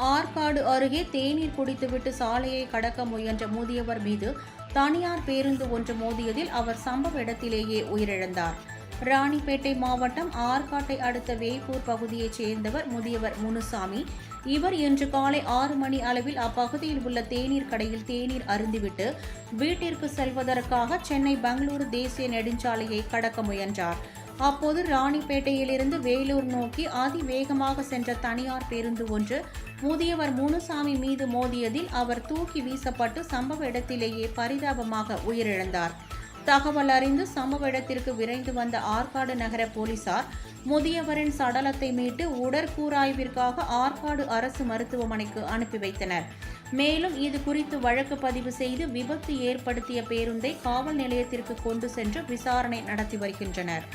ஆற்காடு அருகே தேநீர் குடித்துவிட்டு சாலையை கடக்க முயன்ற முதியவர் மீது தனியார் பேருந்து ஒன்று மோதியதில் அவர் சம்பவ இடத்திலேயே உயிரிழந்தார். ராணிப்பேட்டை மாவட்டம் ஆற்காட்டை அடுத்த வேப்பூர் பகுதியைச் சேர்ந்தவர் முதியவர் முனுசாமி. இவர் இன்று காலை 6 மணி அளவில் அப்பகுதியில் உள்ள தேநீர் கடையில் தேநீர் அருந்திவிட்டு வீட்டிற்கு செல்வதற்காக சென்னை பெங்களூரு தேசிய நெடுஞ்சாலையை கடக்க முயன்றார். அப்போது ராணிப்பேட்டையிலிருந்து வேலூர் நோக்கி அதிவேகமாக சென்ற தனியார் பேருந்து ஒன்று முதியவர் முனுசாமி மீது மோதியதில் அவர் தூக்கி வீசப்பட்டு சம்பவ இடத்திலேயே பரிதாபமாக உயிரிழந்தார். தகவல் அறிந்து சம்பவ இடத்திற்கு விரைந்து வந்த ஆற்காடு நகர போலீசார் முதியவரின் சடலத்தை மீட்டு உடற்கூராய்விற்காக ஆற்காடு அரசு மருத்துவமனைக்கு அனுப்பி வைத்தனர். மேலும் இது குறித்து வழக்கு பதிவு செய்து விபத்து ஏற்படுத்திய பேருந்தை காவல் நிலையத்திற்கு கொண்டு சென்று விசாரணை நடத்தி வருகின்றனர்.